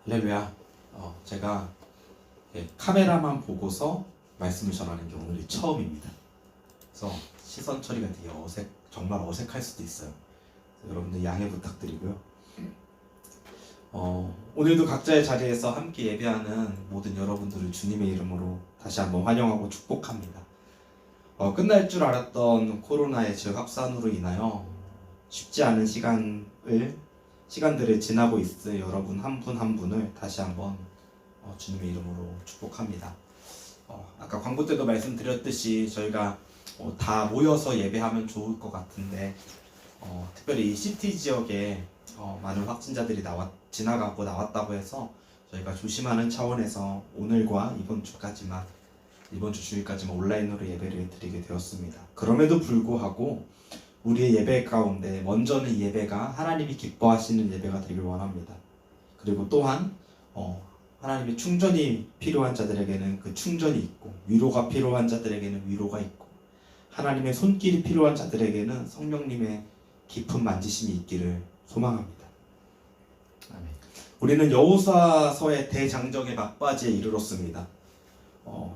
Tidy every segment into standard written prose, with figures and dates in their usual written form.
할렐루야. 제가 카메라만 보고서 말씀을 전하는 게 오늘이 처음입니다. 그래서 시선 처리가 되게 정말 어색할 수도 있어요. 여러분들 양해 부탁드리고요. 오늘도 각자의 자리에서 함께 예배하는 모든 여러분들을 주님의 이름으로 다시 한번 환영하고 축복합니다. 끝날 줄 알았던 코로나의 재확산으로 인하여 쉽지 않은 시간들을 지나고 있을 여러분 한 분 한 분을 다시 한번 주님의 이름으로 축복합니다. 아까 광고 때도 말씀드렸듯이 저희가 다 모여서 예배하면 좋을 것 같은데 특별히 이 시티 지역에 많은 확진자들이 지나가고 나왔다고 해서 저희가 조심하는 차원에서 오늘과 이번 주 주일까지만 온라인으로 예배를 드리게 되었습니다. 그럼에도 불구하고 우리의 예배 가운데 먼저는 이 예배가 하나님이 기뻐하시는 예배가 되길 원합니다. 그리고 또한 하나님의 충전이 필요한 자들에게는 그 충전이 있고, 위로가 필요한 자들에게는 위로가 있고, 하나님의 손길이 필요한 자들에게는 성령님의 깊은 만지심이 있기를 소망합니다. 아멘. 우리는 여호수아서의 대장정의 막바지에 이르렀습니다.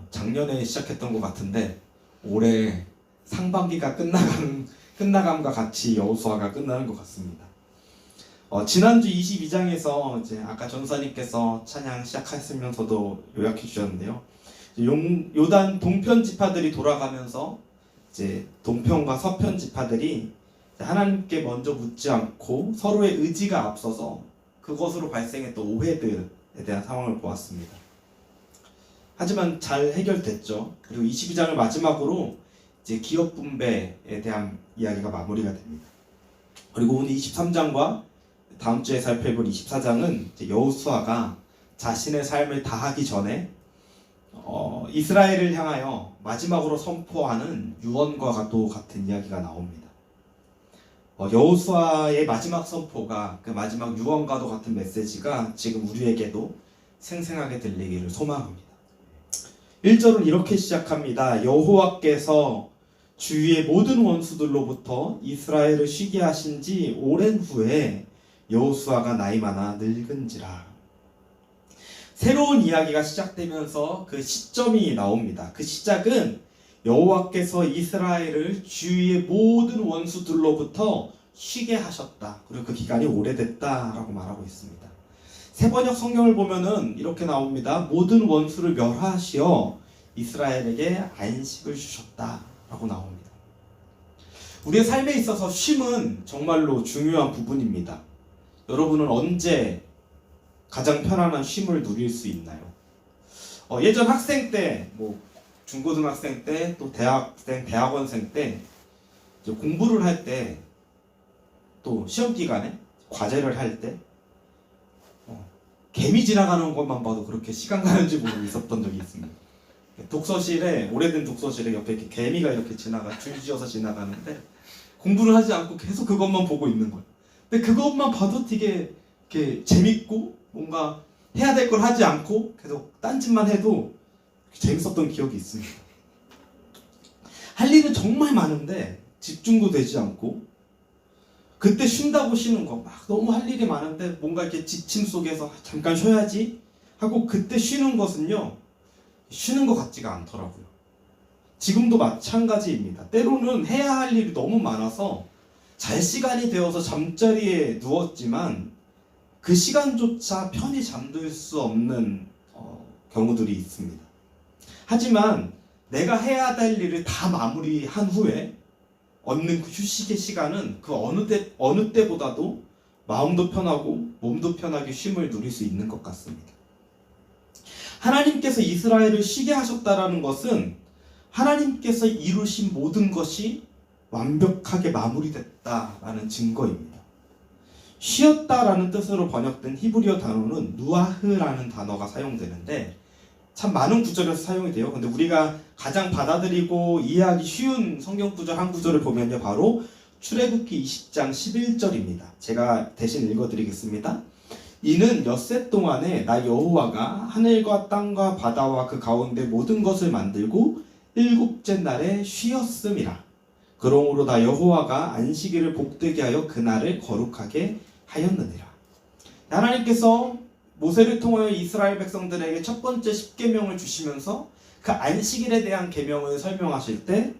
작년에 시작했던 것 같은데 올해 상반기가 끝나감과 같이 여호수아가 끝나는 것 같습니다. 지난주 22장에서 이제 아까 전사님께서 찬양 시작하시면서도 요약해 주셨는데요. 요단 동편 지파들이 돌아가면서 이제 동편과 서편 지파들이 하나님께 먼저 묻지 않고 서로의 의지가 앞서서 그것으로 발생했던 오해들에 대한 상황을 보았습니다. 하지만 잘 해결됐죠. 그리고 22장을 마지막으로 이제 기업 분배에 대한 이야기가 마무리가 됩니다. 그리고 오늘 23장과 다음 주에 살펴볼 24장은 이제 여호수아가 자신의 삶을 다하기 전에 이스라엘을 향하여 마지막으로 선포하는 유언과도 같은 이야기가 나옵니다. 여호수아의 마지막 선포가 그 마지막 유언과도 같은 메시지가 지금 우리에게도 생생하게 들리기를 소망합니다. 1절은 이렇게 시작합니다. 여호와께서 주위의 모든 원수들로부터 이스라엘을 쉬게 하신 지 오랜 후에 여호수아가 나이 많아 늙은지라. 새로운 이야기가 시작되면서 그 시점이 나옵니다. 그 시작은 여호와께서 이스라엘을 주위의 모든 원수들로부터 쉬게 하셨다. 그리고 그 기간이 오래됐다라고 말하고 있습니다. 세번역 성경을 보면은 이렇게 나옵니다. 모든 원수를 멸하시어 이스라엘에게 안식을 주셨다라고 나옵니다. 우리의 삶에 있어서 쉼은 정말로 중요한 부분입니다. 여러분은 언제 가장 편안한 쉼을 누릴 수 있나요? 예전 학생 때, 중고등학생 때, 또 대학원생 때 이제 공부를 할 때, 또 시험 기간에 과제를 할 때 개미 지나가는 것만 봐도 그렇게 시간 가는 줄 모르고 있었던 적이 있습니다. 오래된 독서실에 옆에 이렇게 개미가 이렇게 줄지어서 지나가는데 공부를 하지 않고 계속 그것만 보고 있는 거예요. 근데 그것만 봐도 되게 이렇게 재밌고 뭔가 해야 될 걸 하지 않고 계속 딴짓만 해도 재밌었던 기억이 있습니다. 할 일은 정말 많은데 집중도 되지 않고 그때 쉰다고 쉬는 거 막 너무 할 일이 많은데 뭔가 이렇게 지침 속에서 잠깐 쉬어야지 하고 그때 쉬는 것은요 쉬는 것 같지가 않더라고요. 지금도 마찬가지입니다. 때로는 해야 할 일이 너무 많아서 잘 시간이 되어서 잠자리에 누웠지만 그 시간조차 편히 잠들 수 없는 경우들이 있습니다. 하지만 내가 해야 될 일을 다 마무리한 후에 얻는 그 휴식의 시간은 그 어느 때보다도 마음도 편하고 몸도 편하게 쉼을 누릴 수 있는 것 같습니다. 하나님께서 이스라엘을 쉬게 하셨다라는 것은 하나님께서 이루신 모든 것이 완벽하게 마무리됐다라는 증거입니다. 쉬었다라는 뜻으로 번역된 히브리어 단어는 누아흐라는 단어가 사용되는데 참 많은 구절에서 사용이 돼요. 근데 우리가 가장 받아들이고 이해하기 쉬운 성경 구절 한 구절을 보면요, 바로 출애굽기 20장 11절입니다. 제가 대신 읽어드리겠습니다. 이는 엿새 동안에 나 여호와가 하늘과 땅과 바다와 그 가운데 모든 것을 만들고 일곱째 날에 쉬었음이라. 그러므로 나 여호와가 안식일을 복되게 하여 그날을 거룩하게 하였느니라. 하나님께서 모세를 통하여 이스라엘 백성들에게 첫 번째 십계명을 주시면서 그 안식일에 대한 계명을 설명하실 때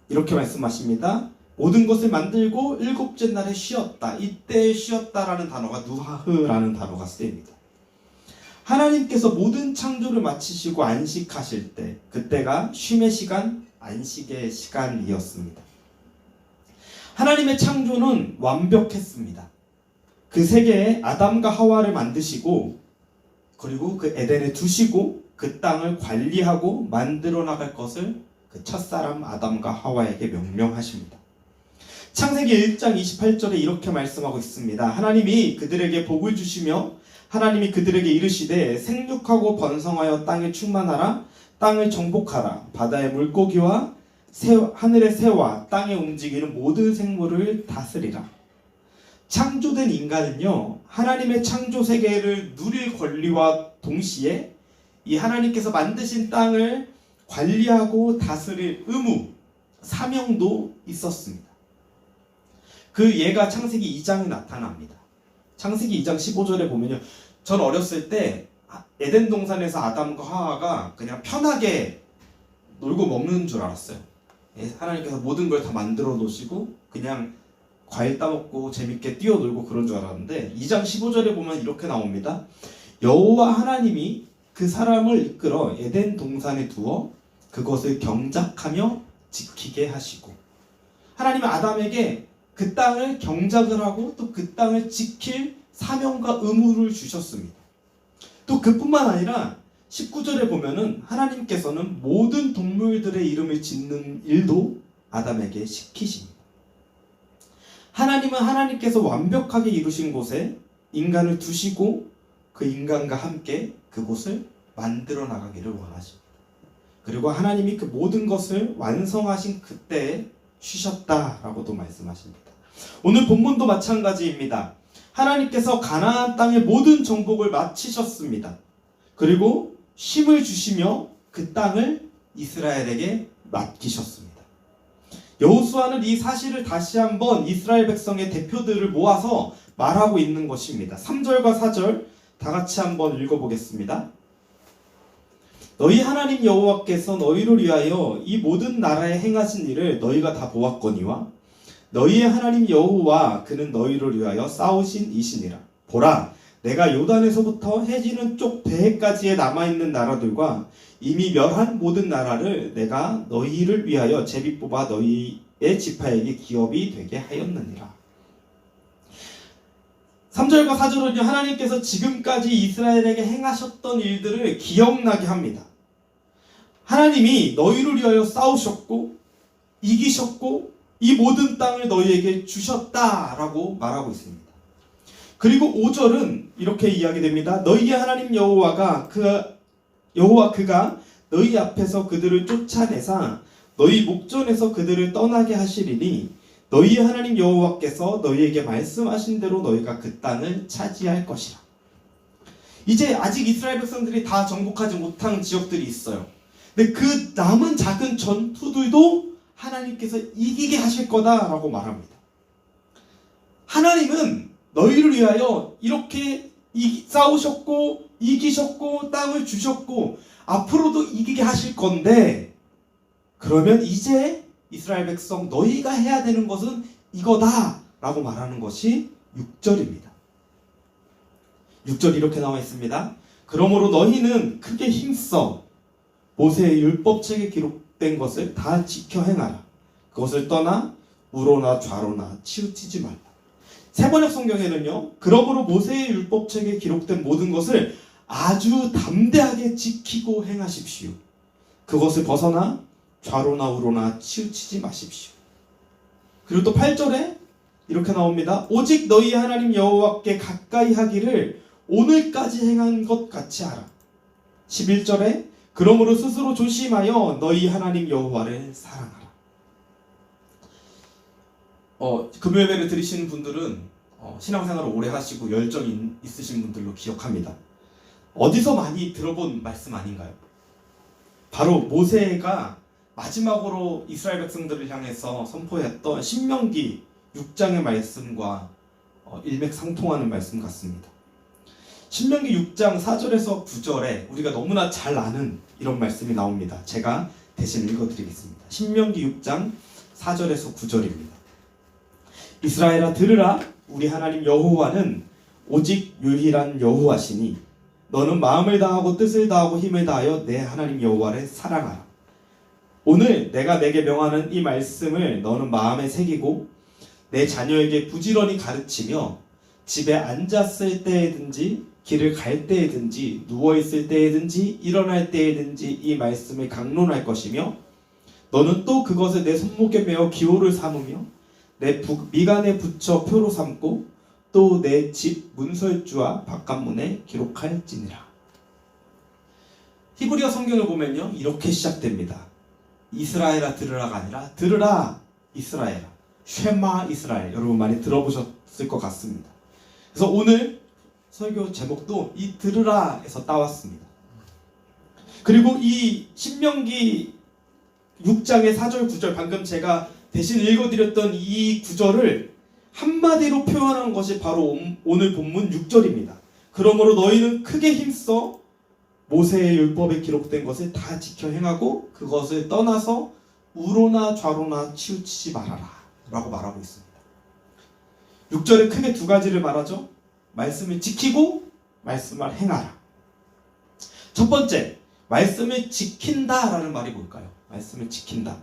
이렇게 말씀하십니다. 모든 것을 만들고 일곱째 날에 쉬었다. 이때 쉬었다라는 단어가 누하흐라는 단어가 쓰입니다. 하나님께서 모든 창조를 마치시고 안식하실 때, 그때가 쉼의 시간, 안식의 시간이었습니다. 하나님의 창조는 완벽했습니다. 그 세계에 아담과 하와를 만드시고, 그리고 그 에덴에 두시고 그 땅을 관리하고 만들어 나갈 것을 그 첫사람 아담과 하와에게 명령하십니다. 창세기 1장 28절에 이렇게 말씀하고 있습니다. 하나님이 그들에게 복을 주시며 하나님이 그들에게 이르시되 생육하고 번성하여 땅에 충만하라. 땅을 정복하라. 바다의 물고기와 하늘의 새와 땅에 움직이는 모든 생물을 다스리라. 창조된 인간은요, 하나님의 창조 세계를 누릴 권리와 동시에 이 하나님께서 만드신 땅을 관리하고 다스릴 의무, 사명도 있었습니다. 그 예가 창세기 2장에 나타납니다. 창세기 2장 15절에 보면요, 전 어렸을 때 에덴 동산에서 아담과 하와가 그냥 편하게 놀고 먹는 줄 알았어요. 하나님께서 모든 걸 다 만들어 놓으시고 그냥 과일 따먹고 재밌게 뛰어놀고 그런 줄 알았는데 2장 15절에 보면 이렇게 나옵니다. 여호와 하나님이 그 사람을 이끌어 에덴 동산에 두어 그것을 경작하며 지키게 하시고, 하나님은 아담에게 그 땅을 경작을 하고 또 그 땅을 지킬 사명과 의무를 주셨습니다. 또 그뿐만 아니라 19절에 보면은 하나님께서는 모든 동물들의 이름을 짓는 일도 아담에게 시키십니다. 하나님은 하나님께서 완벽하게 이루신 곳에 인간을 두시고 그 인간과 함께 그곳을 만들어 나가기를 원하십니다. 그리고 하나님이 그 모든 것을 완성하신 그때에 쉬셨다라고도 말씀하십니다. 오늘 본문도 마찬가지입니다. 하나님께서 가나안 땅의 모든 정복을 마치셨습니다. 그리고 쉼을 주시며 그 땅을 이스라엘에게 맡기셨습니다. 여호수아는 이 사실을 다시 한번 이스라엘 백성의 대표들을 모아서 말하고 있는 것입니다. 3절과 4절 다 같이 한번 읽어보겠습니다. 너희 하나님 여호와께서 너희를 위하여 이 모든 나라에 행하신 일을 너희가 다 보았거니와 너희의 하나님 여호와 그는 너희를 위하여 싸우신 이시니라. 보라, 내가 요단에서부터 해지는 쪽 배해까지에 남아있는 나라들과 이미 멸한 모든 나라를 내가 너희를 위하여 제비 뽑아 너희의 지파에게 기업이 되게 하였느니라. 3절과 4절은요, 하나님께서 지금까지 이스라엘에게 행하셨던 일들을 기억나게 합니다. 하나님이 너희를 위하여 싸우셨고 이기셨고 이 모든 땅을 너희에게 주셨다라고 말하고 있습니다. 그리고 5절은 이렇게 이야기됩니다. 너희의 하나님 여호와 그가 너희 앞에서 그들을 쫓아내사 너희 목전에서 그들을 떠나게 하시리니 너희의 하나님 여호와께서 너희에게 말씀하신 대로 너희가 그 땅을 차지할 것이라. 이제 아직 이스라엘 백성들이 다 정복하지 못한 지역들이 있어요. 근데 그 남은 작은 전투들도 하나님께서 이기게 하실 거다라고 말합니다. 하나님은 너희를 위하여 이렇게 싸우셨고 이기셨고 땅을 주셨고 앞으로도 이기게 하실 건데, 그러면 이제 이스라엘 백성 너희가 해야 되는 것은 이거다 라고 말하는 것이 6절입니다. 6절 이렇게 나와 있습니다. 그러므로 너희는 크게 힘써 모세의 율법책에 기록된 것을 다 지켜 행하라. 그것을 떠나 우로나 좌로나 치우치지 말라. 세번역 성경에는요, 그러므로 모세의 율법책에 기록된 모든 것을 아주 담대하게 지키고 행하십시오. 그것을 벗어나 좌로나 우로나 치우치지 마십시오. 그리고 또 8절에 이렇게 나옵니다. 오직 너희 하나님 여호와께 가까이 하기를 오늘까지 행한 것 같이 하라. 11절에 그러므로 스스로 조심하여 너희 하나님 여호와를 사랑하라. 금요예배를 들으시는 분들은 신앙생활을 오래 하시고 열정이 있으신 분들로 기억합니다. 어디서 많이 들어본 말씀 아닌가요? 바로 모세가 마지막으로 이스라엘 백성들을 향해서 선포했던 신명기 6장의 말씀과 일맥상통하는 말씀 같습니다. 신명기 6장 4절에서 9절에 우리가 너무나 잘 아는 이런 말씀이 나옵니다. 제가 대신 읽어드리겠습니다. 신명기 6장 4절에서 9절입니다. 이스라엘아 들으라. 우리 하나님 여호와는 오직 유일한 여호와시니 너는 마음을 다하고 뜻을 다하고 힘을 다하여 내 하나님 여호와를 사랑하라. 오늘 내가 내게 명하는 이 말씀을 너는 마음에 새기고 내 자녀에게 부지런히 가르치며 집에 앉았을 때에든지 길을 갈 때에든지 누워있을 때에든지 일어날 때에든지 이 말씀을 강론할 것이며 너는 또 그것을 내 손목에 메어 기호를 삼으며 내 미간에 붙여 표로 삼고 또 내 집 문설주와 바깥문에 기록할지니라. 히브리어 성경을 보면요 이렇게 시작됩니다. 이스라엘아 들으라가 아니라 들으라 이스라엘아, 쉐마 이스라엘. 여러분 많이 들어보셨을 것 같습니다. 그래서 오늘 설교 제목도 이 들으라에서 따왔습니다. 그리고 이 신명기 6장의 4절 9절 방금 제가 대신 읽어드렸던 이 구절을 한마디로 표현한 것이 바로 오늘 본문 6절입니다. 그러므로 너희는 크게 힘써 모세의 율법에 기록된 것을 다 지켜 행하고 그것을 떠나서 우로나 좌로나 치우치지 말아라 라고 말하고 있습니다. 6절에 크게 두 가지를 말하죠. 말씀을 지키고 말씀을 행하라. 첫 번째, 말씀을 지킨다 라는 말이 뭘까요? 말씀을 지킨다.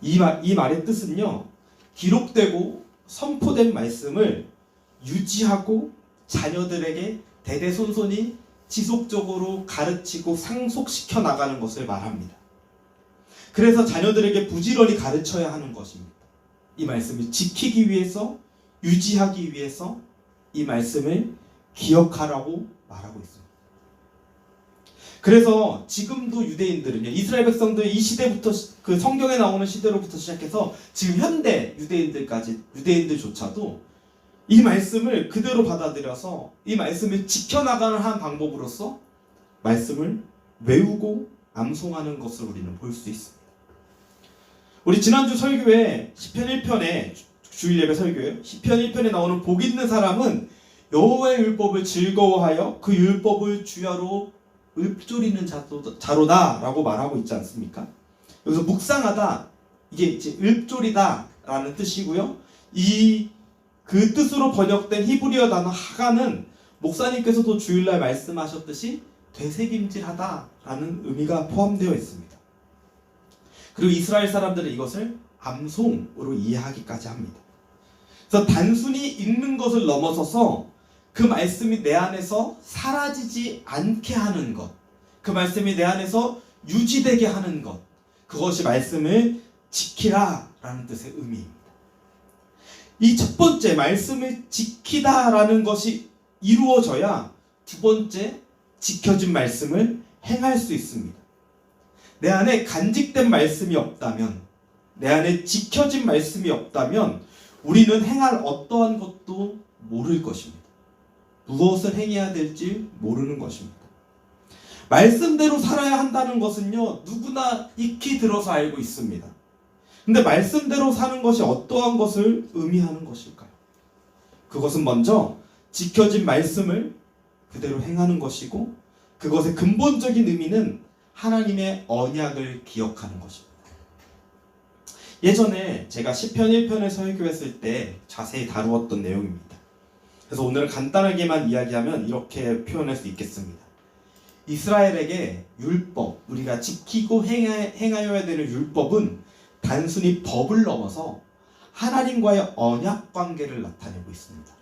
이 말의 뜻은요, 기록되고 선포된 말씀을 유지하고 자녀들에게 대대손손이 지속적으로 가르치고 상속시켜 나가는 것을 말합니다. 그래서 자녀들에게 부지런히 가르쳐야 하는 것입니다. 이 말씀을 지키기 위해서, 유지하기 위해서 이 말씀을 기억하라고 말하고 있습니다. 그래서 지금도 유대인들은요, 이스라엘 백성들 이 시대부터, 그 성경에 나오는 시대로부터 시작해서 지금 현대 유대인들조차도 이 말씀을 그대로 받아들여서 이 말씀을 지켜나가는 한 방법으로서 말씀을 외우고 암송하는 것을 우리는 볼 수 있습니다. 우리 지난주 설교에 시편 1편에 주일 예배 설교예요. 시편 1편에 나오는 복 있는 사람은 여호와의 율법을 즐거워하여 그 율법을 주야로 읊조리는 자로다 라고 말하고 있지 않습니까? 여기서 묵상하다, 이게 이제 읊조리다 라는 뜻이고요. 그 뜻으로 번역된 히브리어 단어 하가는 목사님께서도 주일날 말씀하셨듯이 되새김질하다 라는 의미가 포함되어 있습니다. 그리고 이스라엘 사람들은 이것을 암송으로 이해하기까지 합니다. 그래서 단순히 읽는 것을 넘어서서 그 말씀이 내 안에서 사라지지 않게 하는 것, 그 말씀이 내 안에서 유지되게 하는 것, 그것이 말씀을 지키라 라는 뜻의 의미입니다. 이 첫 번째 말씀을 지키다 라는 것이 이루어져야 두 번째 지켜진 말씀을 행할 수 있습니다. 내 안에 간직된 말씀이 없다면, 내 안에 지켜진 말씀이 없다면 우리는 행할 어떠한 것도 모를 것입니다. 무엇을 행해야 될지 모르는 것입니다. 말씀대로 살아야 한다는 것은요, 누구나 익히 들어서 알고 있습니다. 근데 말씀대로 사는 것이 어떠한 것을 의미하는 것일까요? 그것은 먼저 지켜진 말씀을 그대로 행하는 것이고, 그것의 근본적인 의미는 하나님의 언약을 기억하는 것입니다. 예전에 제가 시편 1편을 설교했을 때 자세히 다루었던 내용입니다. 그래서 오늘은 간단하게만 이야기하면 이렇게 표현할 수 있겠습니다. 이스라엘에게 율법, 우리가 지키고 행하여야 되는 율법은 단순히 법을 넘어서 하나님과의 언약 관계를 나타내고 있습니다.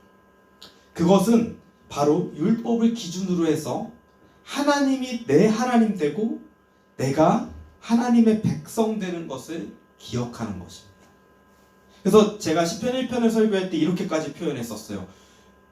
그것은 바로 율법을 기준으로 해서 하나님이 내 하나님 되고 내가 하나님의 백성 되는 것을 기억하는 것입니다. 그래서 제가 시편 1편을 설교할 때 이렇게까지 표현했었어요.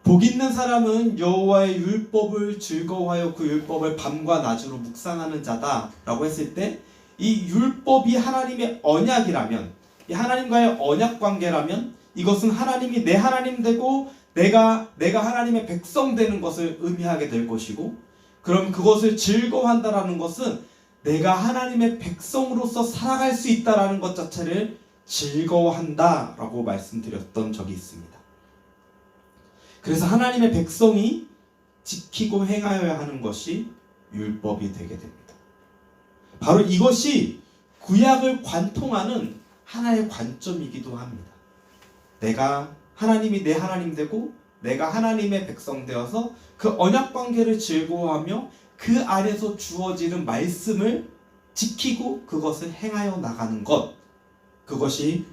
복 있는 사람은 여호와의 율법을 즐거워하여 그 율법을 밤과 낮으로 묵상하는 자다 라고 했을 때, 이 율법이 하나님의 언약이라면, 이 하나님과의 언약 관계라면 이것은 하나님이 내 하나님 되고 내가 하나님의 백성 되는 것을 의미하게 될 것이고, 그럼 그것을 즐거워한다라는 것은 내가 하나님의 백성으로서 살아갈 수 있다라는 것 자체를 즐거워한다라고 말씀드렸던 적이 있습니다. 그래서 하나님의 백성이 지키고 행하여야 하는 것이 율법이 되게 됩니다. 바로 이것이 구약을 관통하는 하나의 관점이기도 합니다. 하나님이 내 하나님 되고 내가 하나님의 백성 되어서 그 언약 관계를 즐거워하며 그 안에서 주어지는 말씀을 지키고 그것을 행하여 나가는 것, 그것이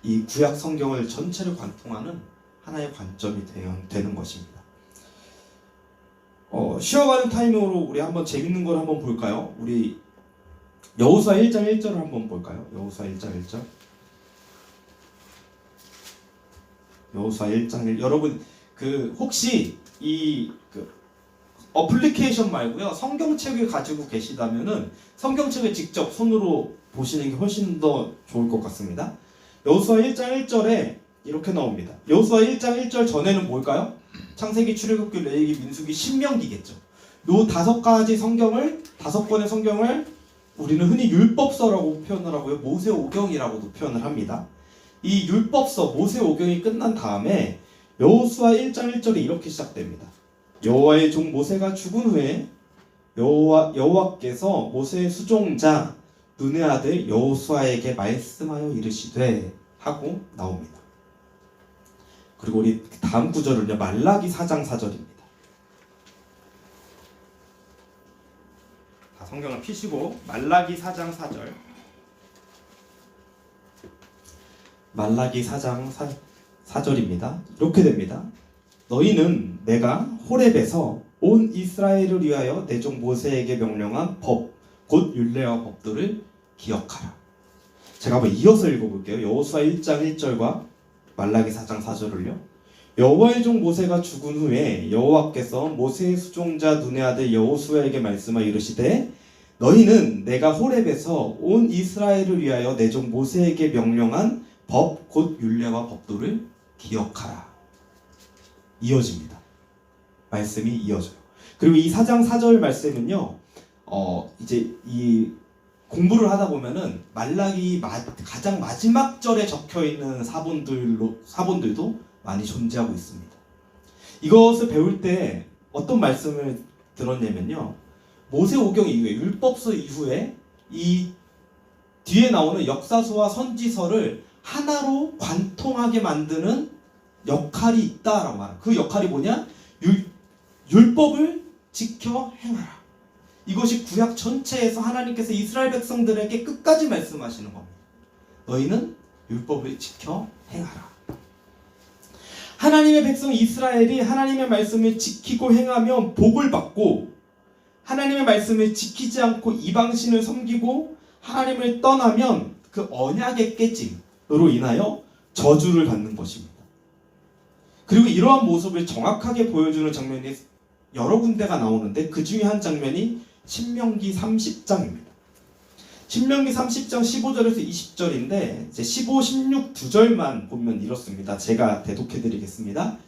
이 구약 성경을 전체를 관통하는 하나의 관점이 되는 것입니다. 쉬어가는 타이밍으로 우리 한번 재밌는 걸 한번 볼까요? 우리 여호수아 1장 1절을 한번 볼까요? 여호수아 1장 1절. 여호수아 1장 1. 여러분 혹시 어플리케이션 말고요, 성경책을 가지고 계시다면은 성경책을 직접 손으로 보시는 게 훨씬 더 좋을 것 같습니다. 여호수아 1장 1절에 이렇게 나옵니다. 여호수아 1장 1절 전에는 뭘까요? 창세기, 출애굽기, 레위기, 민수기, 신명기겠죠. 요 다섯 권의 성경을 우리는 흔히 율법서라고 표현을 하고요, 모세오경이라고도 표현을 합니다. 이 율법서 모세오경이 끝난 다음에 여호수아 1장 1절이 이렇게 시작됩니다. 여호와의 종 모세가 죽은 후에 여호와께서 모세의 수종자 눈의 아들 여호수아에게 말씀하여 이르시되 하고 나옵니다. 그리고 우리 다음 구절은요, 말라기 4장 4절입니다. 성경을 펴시고 말라기 4장 4절. 말라기 4장 4절입니다. 이렇게 됩니다. 너희는 내가 호렙에서 온 이스라엘을 위하여 내 종 모세에게 명령한 법, 곧 율례와 법도를 기억하라. 제가 한번 이어서 읽어볼게요. 여호수아 1장 1절과 말라기 4장 4절을요. 여호와의 종 모세가 죽은 후에 여호와께서 모세의 수종자 눈의 아들 여호수아에게 말씀하여 이르시되 너희는 내가 호렙에서 온 이스라엘을 위하여 내 종 모세에게 명령한 법, 곧 율례와 법도를 기억하라. 이어집니다. 말씀이 이어져요. 그리고 이 4장 4절 말씀은요, 이제 이 공부를 하다 보면은 말라기 가장 마지막 절에 적혀 있는 사본들도 많이 존재하고 있습니다. 이것을 배울 때 어떤 말씀을 들었냐면요, 모세오경 이후에, 율법서 이후에 이 뒤에 나오는 역사서와 선지서를 하나로 관통하게 만드는 역할이 있다라고 말합니다. 그 역할이 뭐냐? 율법을 지켜 행하라. 이것이 구약 전체에서 하나님께서 이스라엘 백성들에게 끝까지 말씀하시는 겁니다. 너희는 율법을 지켜 행하라. 하나님의 백성 이스라엘이 하나님의 말씀을 지키고 행하면 복을 받고, 하나님의 말씀을 지키지 않고 이방신을 섬기고 하나님을 떠나면 그 언약의 깨짐으로 인하여 저주를 받는 것입니다. 그리고 이러한 모습을 정확하게 보여주는 장면이 여러 군데가 나오는데 그 중에 한 장면이 신명기 30장입니다. 신명기 30장 15절에서 20절인데 이제 15, 16 두 절만 보면 이렇습니다. 제가 대독해 드리겠습니다.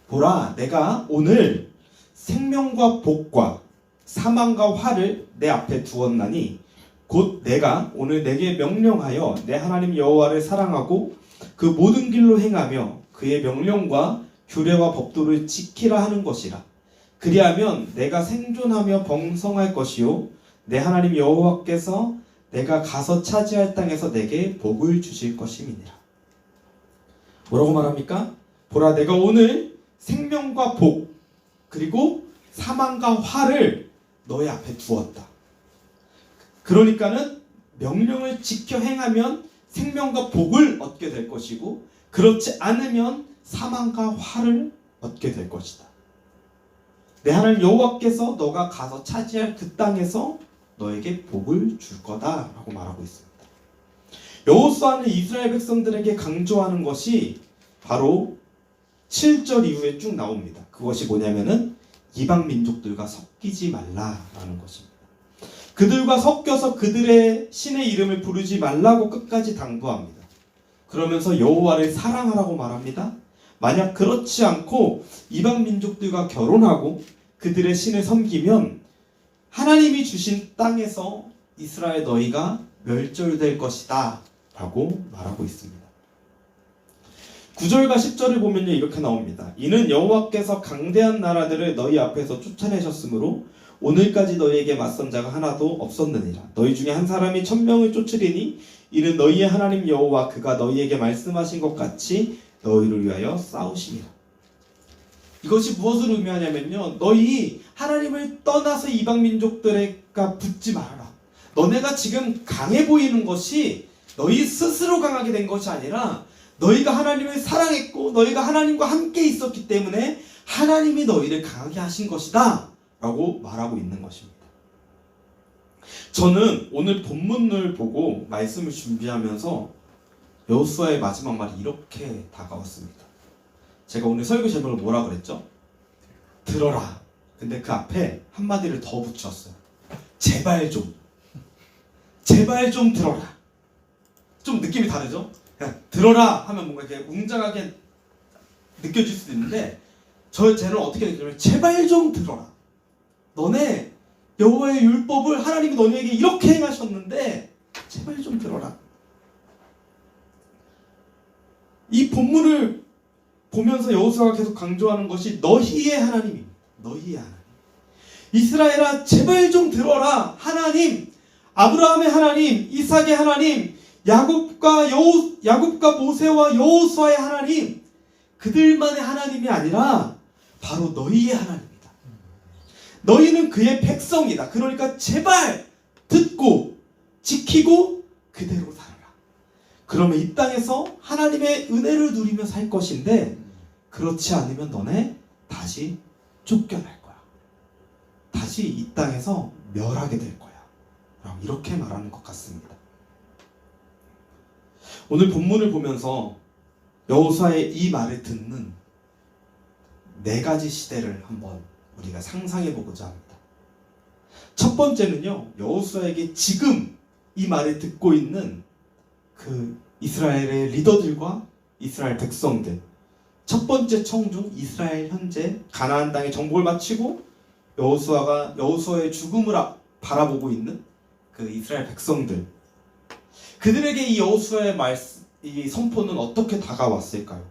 보라, 내가 오늘 생명과 복과 사망과 화를 내 앞에 두었나니 곧 내가 오늘 내게 명령하여 내 하나님 여호와를 사랑하고 그 모든 길로 행하며 그의 명령과 규례와 법도를 지키라 하는 것이라. 그리하면 내가 생존하며 번성할 것이요 내 하나님 여호와께서 내가 가서 차지할 땅에서 내게 복을 주실 것임이니라. 뭐라고 말합니까? 보라, 내가 오늘 생명과 복 그리고 사망과 화를 너의 앞에 두었다. 그러니까는 명령을 지켜 행하면 생명과 복을 얻게 될 것이고, 그렇지 않으면 사망과 화를 얻게 될 것이다. 내 하나님 여호와께서 너가 가서 차지할 그 땅에서 너에게 복을 줄 거다라고 말하고 있습니다. 여호수아는 이스라엘 백성들에게 강조하는 것이 바로 7절 이후에 쭉 나옵니다. 그것이 뭐냐면은 이방 민족들과 섞이지 말라라는 것입니다. 그들과 섞여서 그들의 신의 이름을 부르지 말라고 끝까지 당부합니다. 그러면서 여호와를 사랑하라고 말합니다. 만약 그렇지 않고 이방 민족들과 결혼하고 그들의 신을 섬기면 하나님이 주신 땅에서 이스라엘 너희가 멸절될 것이다 라고 말하고 있습니다. 9절과 10절을 보면요 이렇게 나옵니다. 이는 여호와께서 강대한 나라들을 너희 앞에서 쫓아내셨으므로 오늘까지 너희에게 맞선 자가 하나도 없었느니라. 너희 중에 한 사람이 1000명을 쫓으리니 이는 너희의 하나님 여호와 그가 너희에게 말씀하신 것 같이 너희를 위하여 싸우심이라. 이것이 무엇을 의미하냐면요, 너희 하나님을 떠나서 이방 민족들과 붙지 말아라. 너네가 지금 강해 보이는 것이 너희 스스로 강하게 된 것이 아니라 너희가 하나님을 사랑했고 너희가 하나님과 함께 있었기 때문에 하나님이 너희를 강하게 하신 것이다 라고 말하고 있는 것입니다. 저는 오늘 본문을 보고 말씀을 준비하면서 여호수아의 마지막 말이 이렇게 다가왔습니다. 제가 오늘 설교 제목을 뭐라 그랬죠? 들어라. 근데 그 앞에 한마디를 더 붙였어요. 제발 좀 들어라. 좀 느낌이 다르죠? 그냥 들어라 하면 뭔가 이렇게 웅장하게 느껴질 수도 있는데 쟤는 어떻게 느끼냐면 제발 좀 들어라. 너네 여호와의 율법을 하나님이 너희에게 이렇게 행하셨는데 제발 좀 들어라. 이 본문을 보면서 여호수아가 계속 강조하는 것이 너희의 하나님입니다. 너희의 하나님. 이스라엘아 제발 좀 들어라. 하나님, 아브라함의 하나님, 이삭의 하나님, 야곱과 모세와 여호수아의 하나님, 그들만의 하나님이 아니라 바로 너희의 하나님이다. 너희는 그의 백성이다. 그러니까 제발 듣고 지키고 그대로 살아라. 그러면 이 땅에서 하나님의 은혜를 누리며 살 것인데 그렇지 않으면 너네 다시 쫓겨날 거야. 다시 이 땅에서 멸하게 될 거야. 이렇게 말하는 것 같습니다. 오늘 본문을 보면서 여호수아의 이 말을 듣는 4가지 시대를 한번 우리가 상상해 보고자 합니다. 첫 번째는요, 여호수아에게 지금 이 말을 듣고 있는 그 이스라엘의 리더들과 이스라엘 백성들, 첫 번째 청중 이스라엘 현재 가나안 땅의 정복을 마치고 여호수아의 죽음을 바라보고 있는 그 이스라엘 백성들, 그들에게 이 여호수아의 이 선포는 어떻게 다가왔을까요?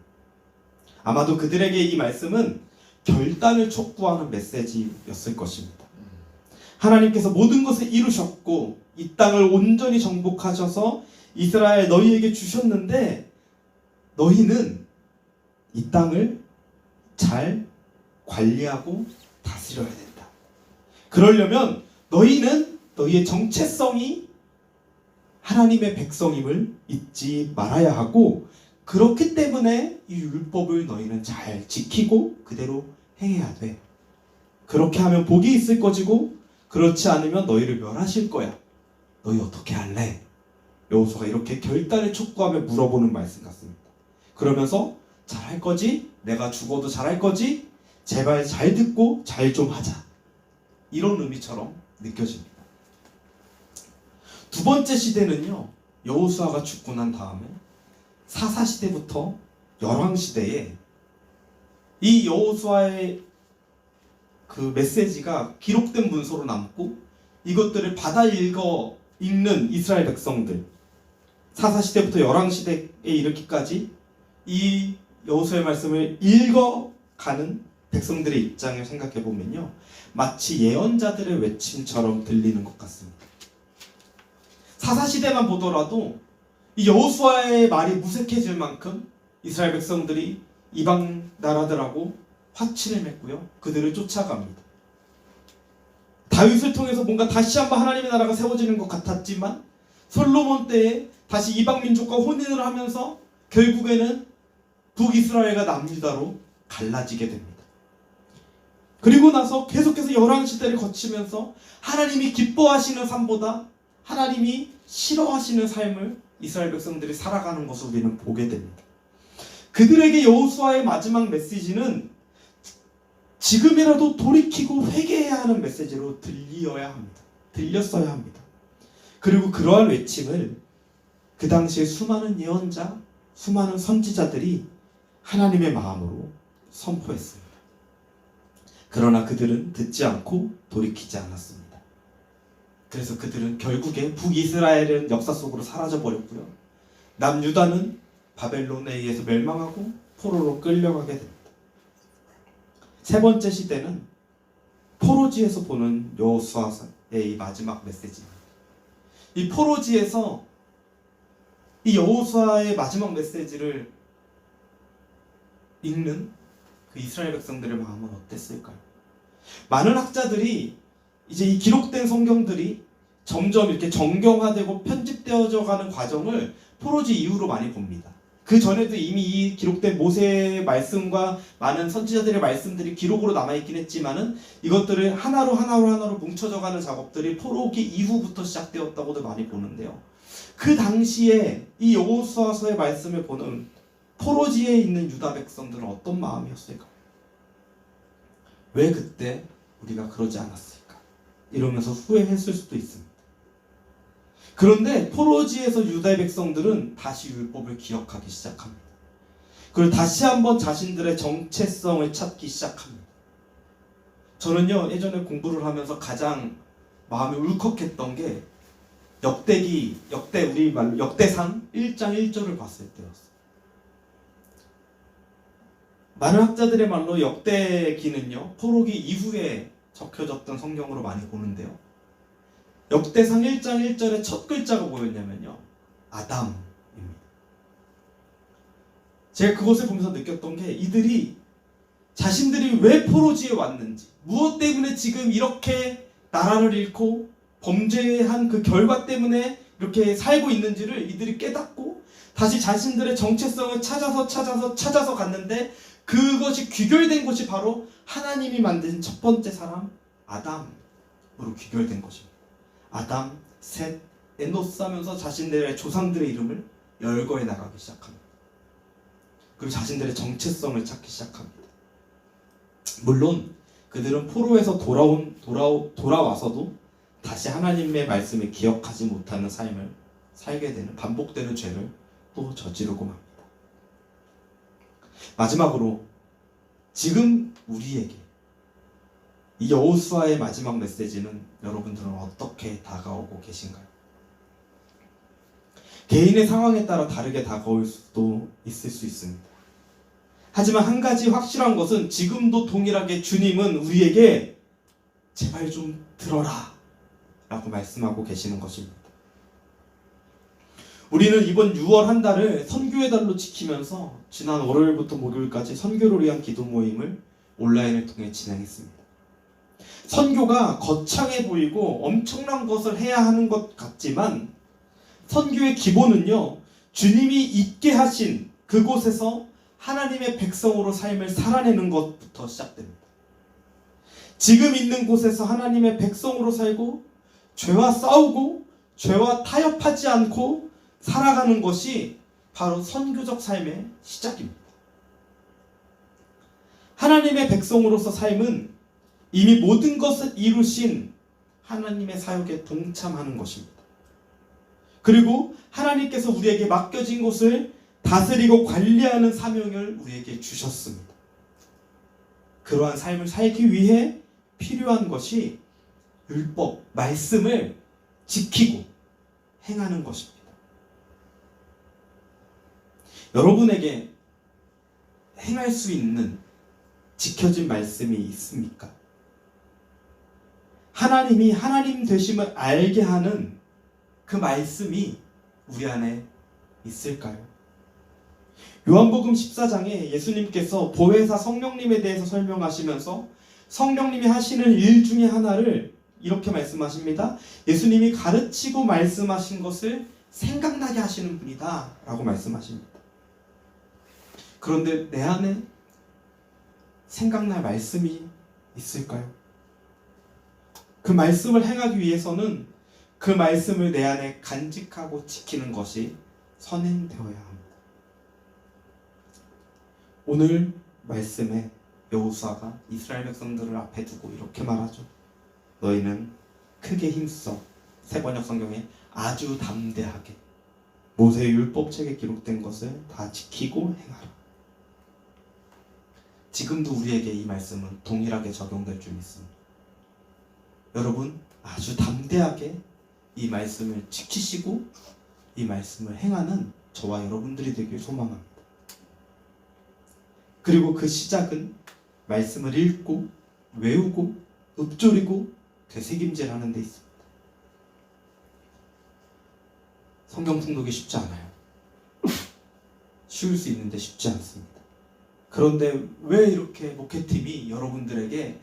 아마도 그들에게 이 말씀은 결단을 촉구하는 메시지였을 것입니다. 하나님께서 모든 것을 이루셨고 이 땅을 온전히 정복하셔서 이스라엘 너희에게 주셨는데 너희는 이 땅을 잘 관리하고 다스려야 된다. 그러려면 너희는 너희의 정체성이 하나님의 백성임을 잊지 말아야 하고, 그렇기 때문에 이 율법을 너희는 잘 지키고 그대로 행해야 돼. 그렇게 하면 복이 있을 것이고 그렇지 않으면 너희를 멸하실 거야. 너희 어떻게 할래? 여호수아가 이렇게 결단을 촉구하며 물어보는 말씀 같습니다. 그러면서 잘할 거지? 내가 죽어도 잘할 거지? 제발 잘 듣고 잘 좀 하자. 이런 의미처럼 느껴집니다. 두 번째 시대는요, 여호수아가 죽고 난 다음에 사사시대부터 열왕시대에 이 여호수아의 그 메시지가 기록된 문서로 남고 이것들을 받아 읽는 이스라엘 백성들, 사사시대부터 열왕시대에 이르기까지 이 여호수아의 말씀을 읽어가는 백성들의 입장을 생각해 보면요, 마치 예언자들의 외침처럼 들리는 것 같습니다. 사사시대만 보더라도 이 여호수아의 말이 무색해질 만큼 이스라엘 백성들이 이방 나라들하고 화친을 맺고요, 그들을 쫓아갑니다. 다윗을 통해서 뭔가 다시 한번 하나님의 나라가 세워지는 것 같았지만 솔로몬 때에 다시 이방 민족과 혼인을 하면서 결국에는 북이스라엘과 남유다로 갈라지게 됩니다. 그리고 나서 계속해서 열왕시대를 거치면서 하나님이 기뻐하시는 삶보다 하나님이 싫어하시는 삶을 이스라엘 백성들이 살아가는 것을 우리는 보게 됩니다. 그들에게 여호수아의 마지막 메시지는 지금이라도 돌이키고 회개해야 하는 메시지로 들렸어야 합니다. 그리고 그러한 외침을 그 당시에 수많은 예언자, 수많은 선지자들이 하나님의 마음으로 선포했습니다. 그러나 그들은 듣지 않고 돌이키지 않았습니다. 그래서 그들은 결국에 북이스라엘은 역사 속으로 사라져 버렸고요, 남유다는 바벨론에 의해서 멸망하고 포로로 끌려가게 됩니다. 세 번째 시대는 포로지에서 보는 여호수아의 이 마지막 메시지입니다. 이 포로지에서 이 여호수아의 마지막 메시지를 읽는 그 이스라엘 백성들의 마음은 어땠을까요? 많은 학자들이 이제 이 기록된 성경들이 점점 이렇게 정경화되고 편집되어져 가는 과정을 포로지 이후로 많이 봅니다. 그 전에도 이미 이 기록된 모세의 말씀과 많은 선지자들의 말씀들이 기록으로 남아있긴 했지만은 이것들을 하나로 뭉쳐져 가는 작업들이 포로기 이후부터 시작되었다고도 많이 보는데요. 그 당시에 이 여호수아서의 말씀을 보는 포로지에 있는 유다 백성들은 어떤 마음이었을까요? 왜 그때 우리가 그러지 않았을까? 이러면서 후회했을 수도 있습니다. 그런데 포로지에서 유다의 백성들은 다시 율법을 기억하기 시작합니다. 그리고 다시 한번 자신들의 정체성을 찾기 시작합니다. 저는요, 예전에 공부를 하면서 가장 마음이 울컥했던 게 우리 말로 역대상 1장 1절을 봤을 때였어요. 많은 학자들의 말로 역대기는요, 포로기 이후에 적혀졌던 성경으로 많이 보는데요. 역대상 1장 1절의 첫 글자가 뭐였냐면요, 아담입니다. 제가 그것을 보면서 느꼈던 게 이들이 자신들이 왜 포로지에 왔는지, 무엇 때문에 지금 이렇게 나라를 잃고 범죄한 그 결과 때문에 이렇게 살고 있는지를 이들이 깨닫고 다시 자신들의 정체성을 찾아서 갔는데 그것이 귀결된 것이 바로 하나님이 만든 첫 번째 사람 아담으로 귀결된 것입니다. 아담, 셋, 에노스 하면서 자신들의 조상들의 이름을 열거해 나가기 시작합니다. 그리고 자신들의 정체성을 찾기 시작합니다. 물론 그들은 포로에서 돌아와서도 다시 하나님의 말씀을 기억하지 못하는 삶을 살게 되는, 반복되는 죄를 또 저지르고 맙니다. 마지막으로 지금 우리에게 이 여호수아의 마지막 메시지는 여러분들은 어떻게 다가오고 계신가요? 개인의 상황에 따라 다르게 다가올 수도 있을 수 있습니다. 하지만 한 가지 확실한 것은 지금도 동일하게 주님은 우리에게 제발 좀 들어라 라고 말씀하고 계시는 것입니다. 우리는 이번 6월 한 달을 선교의 달로 지키면서 지난 월요일부터 목요일까지 선교를 위한 기도 모임을 온라인을 통해 진행했습니다. 선교가 거창해 보이고 엄청난 것을 해야 하는 것 같지만 선교의 기본은요, 주님이 있게 하신 그곳에서 하나님의 백성으로 삶을 살아내는 것부터 시작됩니다. 지금 있는 곳에서 하나님의 백성으로 살고 죄와 싸우고 죄와 타협하지 않고 살아가는 것이 바로 선교적 삶의 시작입니다. 하나님의 백성으로서 삶은 이미 모든 것을 이루신 하나님의 사역에 동참하는 것입니다. 그리고 하나님께서 우리에게 맡겨진 것을 다스리고 관리하는 사명을 우리에게 주셨습니다. 그러한 삶을 살기 위해 필요한 것이 율법, 말씀을 지키고 행하는 것입니다. 여러분에게 행할 수 있는 지켜진 말씀이 있습니까? 하나님이 하나님 되심을 알게 하는 그 말씀이 우리 안에 있을까요? 요한복음 14장에 예수님께서 보혜사 성령님에 대해서 설명하시면서 성령님이 하시는 일 중에 하나를 이렇게 말씀하십니다. 예수님이 가르치고 말씀하신 것을 생각나게 하시는 분이다 라고 말씀하십니다. 그런데 내 안에 생각날 말씀이 있을까요? 그 말씀을 행하기 위해서는 그 말씀을 내 안에 간직하고 지키는 것이 선행되어야 합니다. 오늘 말씀에 여호수아가 이스라엘 백성들을 앞에 두고 이렇게 말하죠. 너희는 크게 힘써, 새번역 성경에 아주 담대하게 모세의 율법책에 기록된 것을 다 지키고 행하라. 지금도 우리에게 이 말씀은 동일하게 적용될 줄 믿습니다. 여러분, 아주 담대하게 이 말씀을 지키시고 이 말씀을 행하는 저와 여러분들이 되길 소망합니다. 그리고 그 시작은 말씀을 읽고 외우고 읊조리고 되새김질하는 데 있습니다. 성경 통독이 쉽지 않아요. 쉬울 수 있는데 쉽지 않습니다. 그런데 왜 이렇게 목회팀이 여러분들에게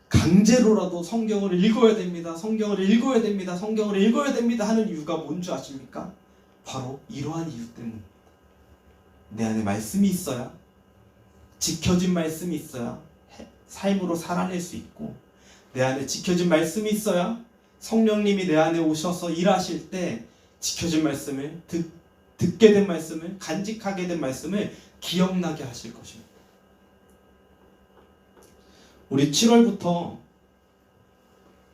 강제로라도 성경을 읽어야 됩니다. 성경을 읽어야 됩니다. 성경을 읽어야 됩니다 하는 이유가 뭔지 아십니까? 바로 이러한 이유 때문입니다. 내 안에 말씀이 있어야, 지켜진 말씀이 있어야 삶으로 살아낼 수 있고, 내 안에 지켜진 말씀이 있어야 성령님이 내 안에 오셔서 일하실 때 지켜진 말씀을 듣게 된 말씀을, 간직하게 된 말씀을 기억나게 하실 것입니다. 우리 7월부터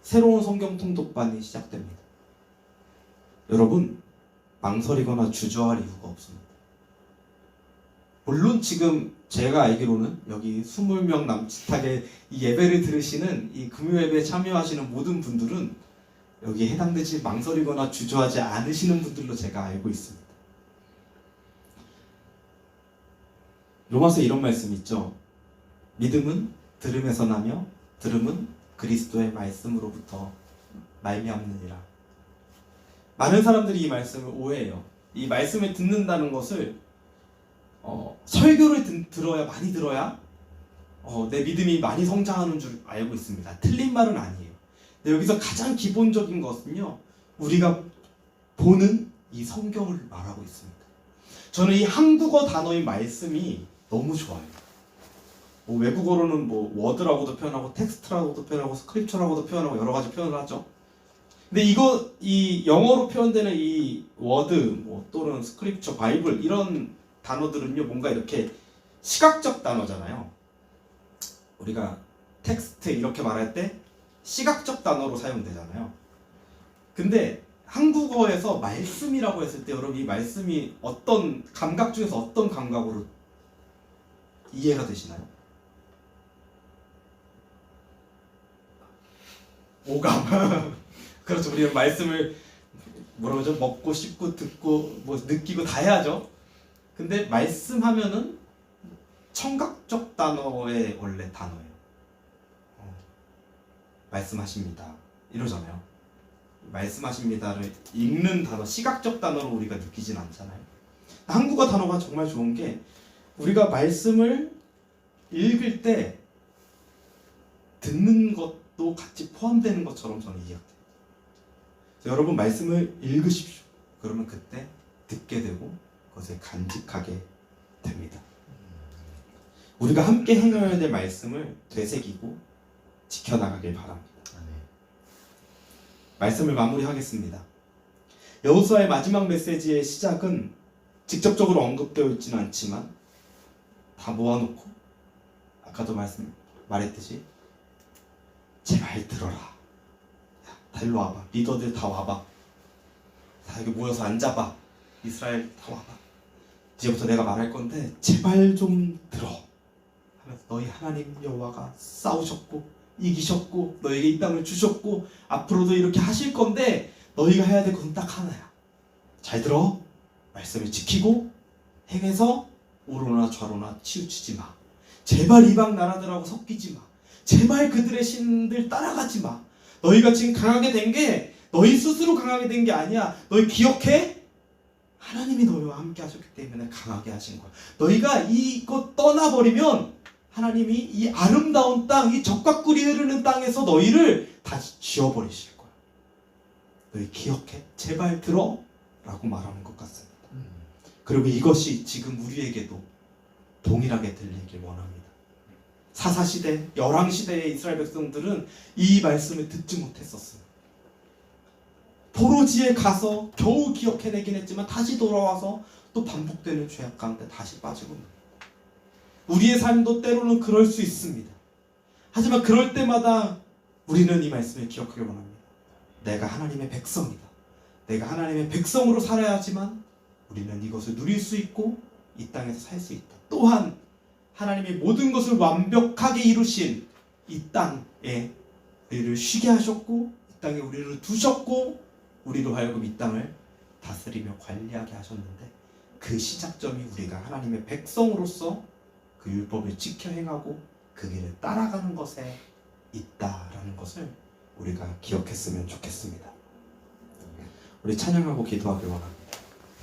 새로운 성경 통독반이 시작됩니다. 여러분, 망설이거나 주저할 이유가 없습니다. 물론 지금 제가 알기로는 여기 20명 남짓하게 이 예배를 들으시는, 이 금요예배에 참여하시는 모든 분들은 여기에 해당되지, 망설이거나 주저하지 않으시는 분들로 제가 알고 있습니다. 로마서에 이런 말씀이 있죠. 믿음은 들음에서 나며 들음은 그리스도의 말씀으로부터 말미암느니라. 많은 사람들이 이 말씀을 오해해요. 이 말씀을 듣는다는 것을 설교를 많이 들어야 내 믿음이 많이 성장하는 줄 알고 있습니다. 틀린 말은 아니에요. 근데 여기서 가장 기본적인 것은요, 우리가 보는 이 성경을 말하고 있습니다. 저는 이 한국어 단어의 말씀이 너무 좋아요. 외국어로는 워드라고도 표현하고 텍스트라고도 표현하고 스크립처라고도 표현하고 여러 가지 표현을 하죠. 근데 이 영어로 표현되는 이 워드 또는 스크립처, 바이블 이런 단어들은요, 뭔가 이렇게 시각적 단어잖아요. 우리가 텍스트 이렇게 말할 때 시각적 단어로 사용되잖아요. 근데 한국어에서 말씀이라고 했을 때 여러분, 이 말씀이 어떤 감각 중에서 어떤 감각으로 이해가 되시나요? 오감. 그렇죠. 우리는 말씀을 뭐라고 하죠? 먹고 씹고 듣고 느끼고 다 해야죠. 근데 말씀하면은 청각적 단어의 원래 단어예요. 말씀하십니다 이러잖아요. 말씀하십니다를 읽는 단어, 시각적 단어로 우리가 느끼진 않잖아요. 한국어 단어가 정말 좋은 게, 우리가 말씀을 읽을 때 듣는 것도 같이 포함되는 것처럼 저는 이해가 돼요. 여러분, 말씀을 읽으십시오. 그러면 그때 듣게 되고 그것을 간직하게 됩니다. 우리가 함께 행해야 될 말씀을 되새기고 지켜나가길 바랍니다. 말씀을 마무리하겠습니다. 여호수아의 마지막 메시지의 시작은 직접적으로 언급되어 있지는 않지만 다 모아놓고, 아까도 말했듯이 제발 들어라. 다 일로 와봐. 리더들 다 와봐. 다 여기 모여서 앉아봐. 이스라엘 다 와봐. 이제부터 내가 말할 건데 제발 좀 들어. 하면서 너희 하나님 여호와가 싸우셨고 이기셨고 너에게 이 땅을 주셨고 앞으로도 이렇게 하실 건데 너희가 해야 될 것은 딱 하나야. 잘 들어. 말씀을 지키고 행해서 오로나 좌로나 치우치지 마. 제발 이방 나라들하고 섞이지 마. 제발 그들의 신들 따라가지 마. 너희가 지금 강하게 된 게 너희 스스로 강하게 된 게 아니야. 너희 기억해? 하나님이 너희와 함께 하셨기 때문에 강하게 하신 거야. 너희가 이거 떠나버리면 하나님이 이 아름다운 땅, 이 젖과 꿀이 흐르는 땅에서 너희를 다시 지워버리실 거야. 너희 기억해? 제발 들어? 라고 말하는 것 같습니다. 그리고 이것이 지금 우리에게도 동일하게 들리길 원합니다. 사사시대, 열왕시대의 이스라엘 백성들은 이 말씀을 듣지 못했었어요. 포로지에 가서 겨우 기억해내긴 했지만 다시 돌아와서 또 반복되는 죄악 가운데 다시 빠지고 있는 거예요. 우리의 삶도 때로는 그럴 수 있습니다. 하지만 그럴 때마다 우리는 이 말씀을 기억하길 원합니다. 내가 하나님의 백성이다. 내가 하나님의 백성으로 살아야지만 우리는 이것을 누릴 수 있고 이 땅에서 살 수 있다. 또한 하나님이 모든 것을 완벽하게 이루신 이 땅에 우리를 쉬게 하셨고 이 땅에 우리를 두셨고 우리로 하여금 이 땅을 다스리며 관리하게 하셨는데 그 시작점이 우리가 하나님의 백성으로서 그 율법을 지켜 행하고 그 길을 따라가는 것에 있다라는 것을 우리가 기억했으면 좋겠습니다. 우리 찬양하고 기도하길 원합니다.